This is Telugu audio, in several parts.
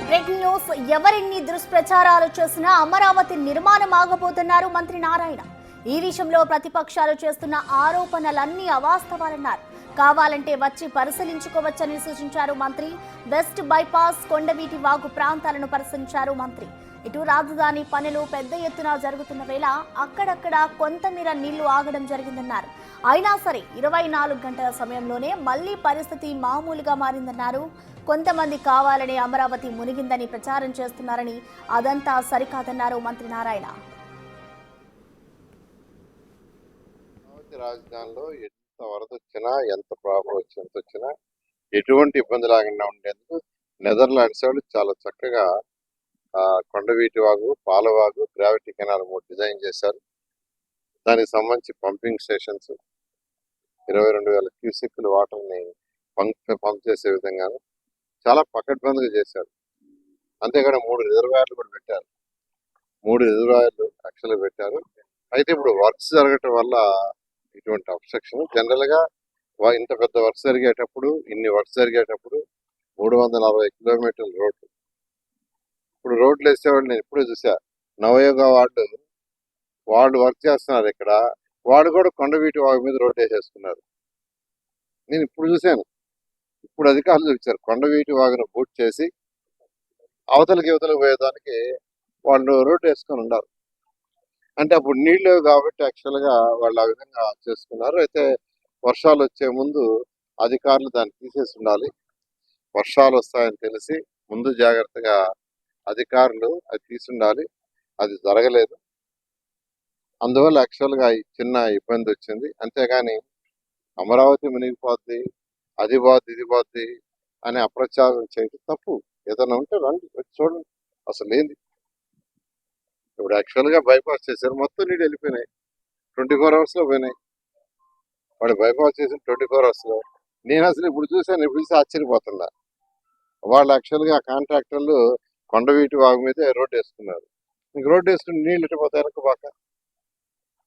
Breaking news. ఎవరిన్ని దుష్ప్రచారాలు చేసినా అమరావతి నిర్మాణం ఆగబోతున్నారు మంత్రి నారాయణ. ఈ విషయంలో ప్రతిపక్షాలు చేస్తున్న ఆరోపణలన్నీ అవాస్తవాలన్నారు. కావాలంటే వచ్చి పరిశీలించుకోవచ్చని సూచించారు మంత్రి. వెస్ట్ బైపాస్, కొండవీటి వాగు ప్రాంతాలను పరిశీలించారు మంత్రి. ఇటు రాజధాని పనులు పెద్ద ఎత్తున జరుగుతున్న వేళ అక్కడక్కడ కొంతమేర నీళ్లు ఆగడం జరిగిందన్నారు. అయినా సరే 24 గంటల సమయంలోనే మళ్లీ పరిస్థితి మామూలుగా మారిందన్నారు. కొంతమంది కావాలనే అమరావతి మునిగిందని ప్రచారం చేస్తున్నారని, అదంతా సరికాదన్నారు మంత్రి నారాయణ. రాజధానిలో ఎంత వరద వచ్చినా, ఎంత ప్రాబ్లం వచ్చినా ఎటువంటి ఇబ్బంది లేకుండా ఉండేందుకు నెదర్లాండ్స్ వాళ్ళు చాలా చక్కగా Kondaveeti Vagu, Palavagu, gravity canal 3 design చేశారు. దానికి సంబంధించి పంపింగ్ స్టేషన్స్ 22,000 క్యూసెక్ల వాటర్ని పంప్ చేసే విధంగాను చాలా పకడ్బందీగా చేశారు. అంతేకాదు 3 రిజర్వాయర్లు కూడా పెట్టారు. 3 రిజర్వాయర్లు యాక్చువల్గా పెట్టారు. అయితే ఇప్పుడు వర్క్స్ జరగటం వల్ల ఇటువంటి అబ్స్ట్రక్షన్ జనరల్ గా ఇంత పెద్ద వర్క్స్ జరిగేటప్పుడు 340 కిలోమీటర్ల రోడ్లు. ఇప్పుడు రోడ్లు వేసేవాళ్ళు నేను ఇప్పుడే చూసా. నవయోగ వాళ్ళు వర్క్ చేస్తున్నారు ఇక్కడ. వాళ్ళు కూడా కొండవీటి వాగు మీద రోడ్ వేసేసుకున్నారు. నేను ఇప్పుడు చూశాను. ఇప్పుడు అధికారులు చూపించారు కొండవీటి వాగును బూట్ చేసి అవతలకి పోయేదానికి వాళ్ళు రోడ్డు వేసుకొని ఉన్నారు. అంటే అప్పుడు నీళ్ళు కాబట్టి యాక్చువల్గా వాళ్ళు ఆ విధంగా చేసుకున్నారు. అయితే వర్షాలు వచ్చే ముందు అధికారులు దాన్ని తీసేసి ఉండాలి. వర్షాలు వస్తాయని తెలిసి ముందు జాగ్రత్తగా అధికారులు అది తీసుండాలి. అది జరగలేదు. అందువల్ల యాక్చువల్గా చిన్న ఇబ్బంది వచ్చింది. అంతేగాని అమరావతి మునిగిపోద్ది, అది పోద్ది, ఇది పోద్ది అని అప్రచారం చేయడం తప్పు. ఏదైనా ఉంటే రండి, వచ్చి చూడండి అసలు ఏంది. ఇప్పుడు యాక్చువల్గా బైపాస్ చేశారు, మొత్తం నీళ్ళు వెళ్ళిపోయినాయి. 24 hours లో పోయినాయి. వాడు బైపాస్ చేసిన 24 hours లో. నేను అసలు ఇప్పుడు చూసాను, ఇప్పుడు చూసి ఆశ్చర్యపోతున్నా. వాళ్ళు యాక్చువల్గా కాంట్రాక్టర్లు కొండవీటి వాగు మీద రోడ్డు వేసుకున్నారు. ఇంక రోడ్డు వేసుకుని నీళ్ళు ఇటుపోతాయి వెనకబాక.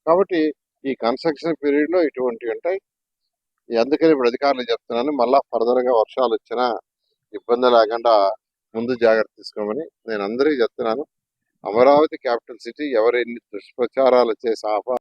కాబట్టి ఈ కన్స్ట్రక్షన్ పీరియడ్ లో ఇటువంటివి ఉంటాయి. అందుకని ఇప్పుడు అధికారులు చెప్తున్నాను, మళ్ళా ఫర్దర్ గా వర్షాలు వచ్చినా ఇబ్బంది లేకుండా ముందు జాగ్రత్త తీసుకోమని నేను అందరికీ చెప్తున్నాను. అమరావతి క్యాపిటల్ సిటీ ఎవరు ఎన్ని దుష్ప్రచారాలు చేసి